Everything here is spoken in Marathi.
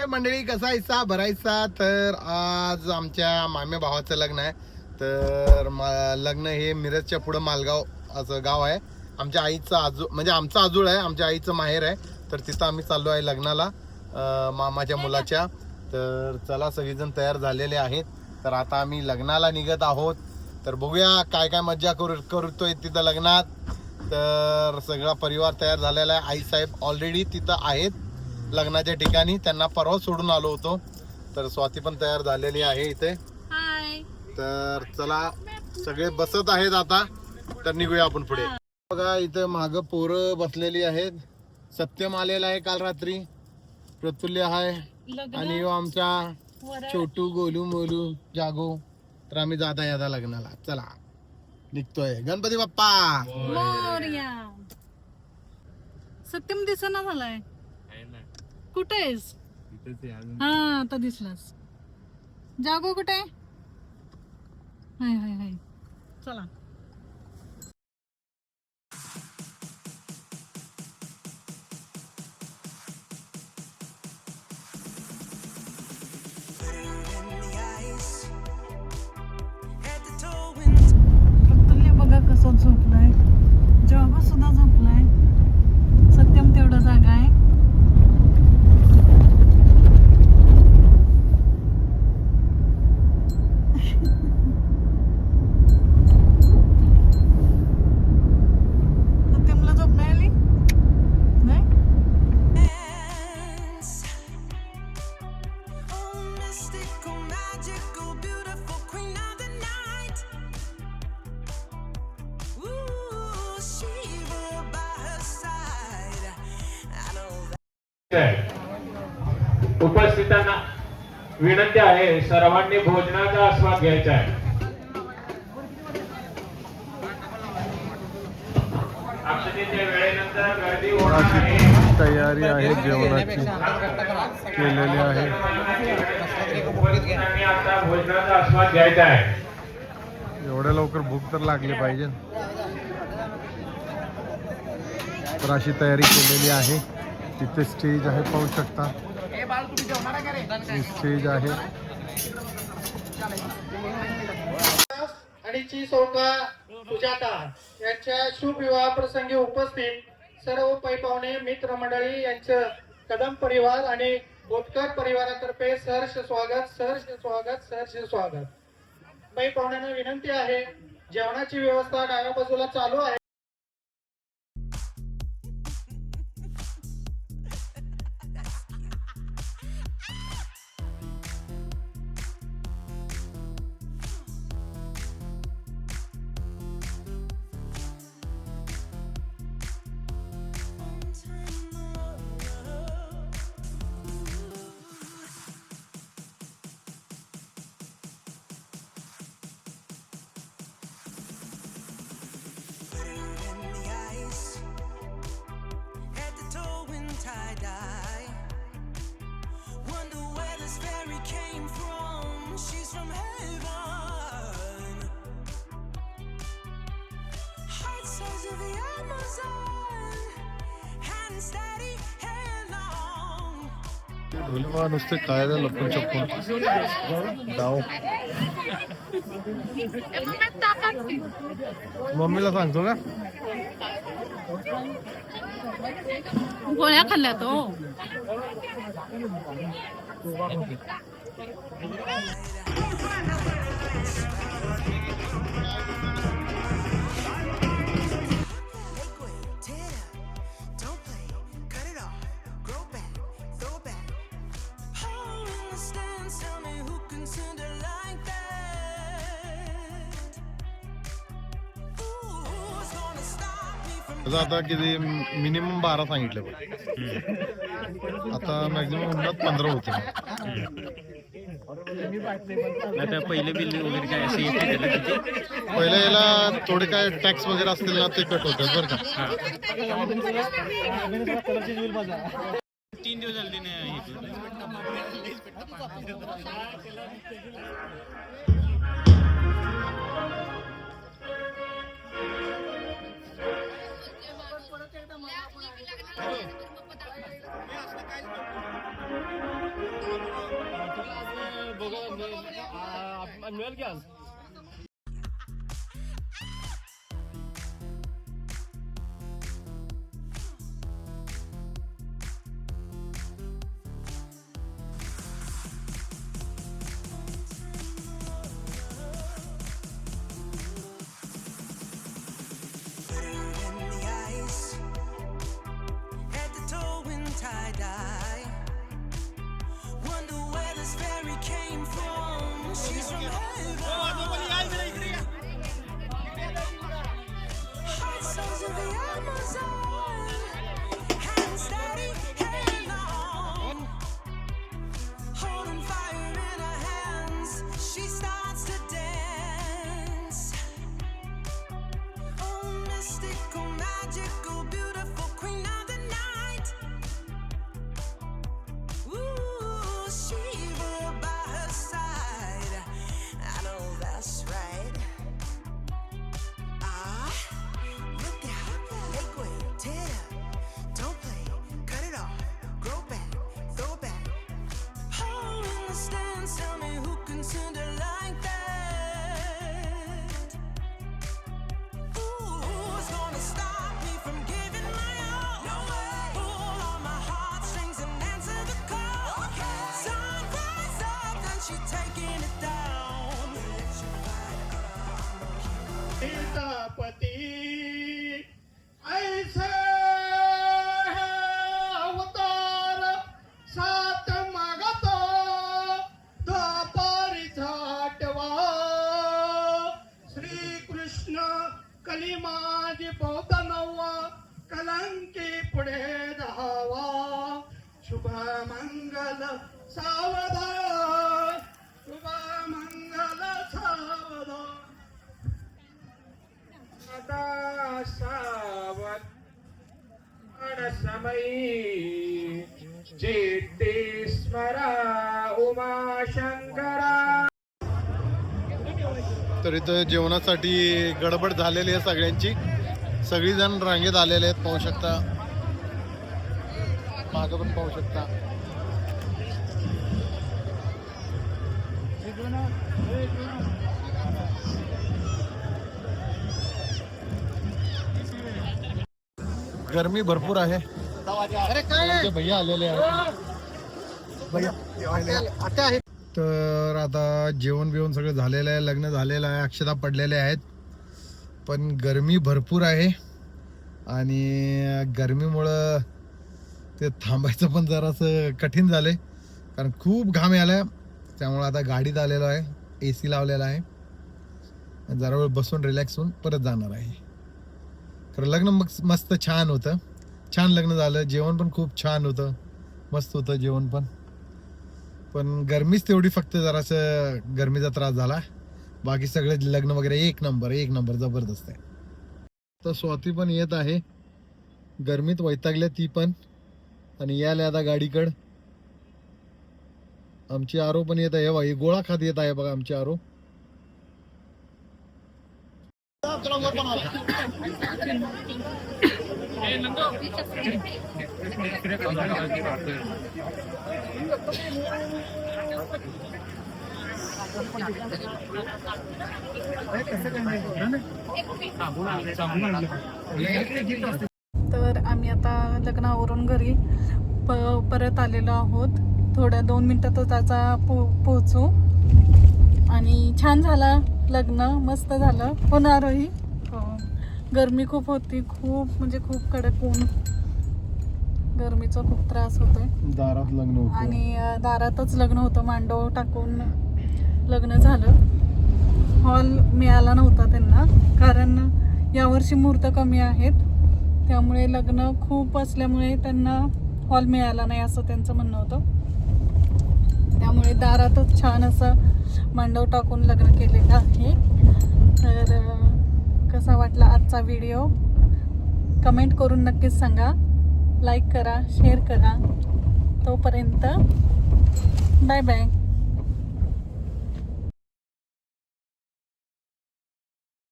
काय मंडळी, कसा हिस्सा भरायचा. तर आज आमच्या मामे भावाचं लग्न आहे. तर लग्न हे मिरजच्या पुढं मालगाव असं गाव आहे. आमच्या आईचं आजू म्हणजे आमचं आजूळ आहे, आमच्या आईचं माहेर आहे. तर तिथं आम्ही चाललो आहे लग्नाला मामाच्या मुलाच्या. तर चला सगळेजण तयार झालेले आहेत. तर आता आम्ही लग्नाला निघत आहोत. तर बघूया काय काय मज्जा करतोय तिथं लग्नात. तर सगळा परिवार तयार झालेला आहे. आईसाहेब ऑलरेडी तिथं आहेत लग्नाच्या ठिकाणी, त्यांना परवा सोडून आलो होतो. तर स्वाती पण तयार झालेली आहे इथे. तर चला सगळे बसत आहेत आता. तर निघूया आपण पुढे. बघा इथं माग पोरं बसलेली आहेत. सत्यम आलेला आहे काल रात्री, प्रतुल्य आहे आणि आमचा छोटू गोलू मोलू जागो. तर आम्ही जात आहे आता लग्नाला. चला निघतोय. गणपती बाप्पा मोरया. सत्यम दिसना झालाय. कुठेस? हा आता दिसलास. जागो कुठे? हाय हाय हाय. चला. प्रतुल्य बघा कसं झोपलाय. जागो सुद्धा झोपलाय. सत्यम तेवढा जागा आहे. सत्यमला झोप नाही आली? नाही. उपस्थितांना विनंती आहे, सर्वांनी भोजनाचा आस्वाद घ्यायचा आहे. अक्षतेच्या वेळेनंतर गर्दी होणार आहे. तयारी आहे जेवणाची केलेली आहे. उपस्थितांनी आता भोजनाचा आस्वाद घ्यायचा आहे. एवढ्या लवकर भूक तर लागली पाहिजे. तर अशी तयारी केलेली आहे. तिथे स्टेज आहे, पाहू शकता. स्टेज आहे आणि ची सौका सुजाता यांच्या शुभ विवाह प्रसंगी उपस्थित सर्व पै पाहुणे मित्रमंडळी यांचं कदम परिवार आणि बोतकर परिवारातर्फे सहर्ष स्वागत, सहर्ष स्वागत, सहर्ष स्वागत. पै पाहुण्यांना विनंती आहे, जेवणाची व्यवस्था डाव्या बाजूला चालू आहे. ढोलवा नुसते खायला लपून छपून डाव. मम्मीला सांगतो का? गोळ्या खाल्ल्या तो. आता किती मिनिमम 12 सांगितले बघ. आता मॅक्झिमम उन्हात 15 होते. आता पहिले बिल वगैरे काय असे येते त्याला किती? पहिल्या याला थोडे काय टॅक्स वगैरे असतील ना ते कट होतात बरं का. 3 दिवस झाले नाही. मिळेल की आज सीतापती ऐसे अवतार सात मागत द्वापारीचा आठवा श्रीकृष्ण कलिमाजी पौत नववा कलंकी पुढे दहावा शुभ मंगल सावधान शुभ मंगल सावधान सावध अडसमयी चित्ते स्मरा उमाशंकरा. तर इथं जेवणासाठी गडबड झालेली आहे सगळ्यांची. सगळीजण रांगेत आलेले आहेत, पाहू शकता. मागं पण पाहू शकता. गरमी भरपूर आहे. आमचे भैया आलेले आहेत. तर आता जेवण बिवण सगळं झालेलं आहे, लग्न झालेलं आहे, अक्षता पडलेले आहेत. पण गरमी भरपूर आहे आणि गरमीमुळं ते थांबायचं पण जरासं कठीण झालंय, कारण खूप घाम आलाय. त्यामुळे आता गाडीत आलेलो आहे, AC लावलेला आहे. जरा वेळ बसून रिलॅक्स होऊन परत जाणार आहे. तर लग्न मस्त छान होतं, छान लग्न झालं. जेवण पण खूप छान होतं, मस्त होतं जेवण पण गरमीच तेवढी फक्त जरासं गरमीचा त्रास झाला. बाकी सगळे लग्न वगैरे एक नंबर जबरदस्त आहे. तर स्वाती पण येत आहे, गरमीत वैतागल्या ती पण, आणि यायला आता गाडीकड. आमची आरो पण येत आहे, ही गोळा खात येत आहे बघा आमची आरो. तर आम्ही आता लग्नावरून घरी परत आलेलो आहोत. थोड्या 2 मिनिटातच आता पोहोचू. आणि छान झाला लग्न, मस्त झालं. होणारही. गरमी खूप होती, खूप म्हणजे खूप कडक ऊन, गरमीचा खूप त्रास होतोय. दारात लग्न होतं आणि दारातच लग्न होतं, मांडव टाकून लग्न झालं. हॉल मिळाला नव्हता त्यांना, कारण यावर्षी मुहूर्त कमी आहेत, त्यामुळे लग्न खूप असल्यामुळे त्यांना हॉल मिळाला नाही असं त्यांचं म्हणणं होतं. त्यामुळे दारातच छान असं मांडव टाकून लग्न केलेलं आहे. तर कसा वाटला आजचा व्हिडिओ कमेंट करून नक्कीच सांगा. लाईक करा, शेअर करा. तोपर्यंत बाय बाय.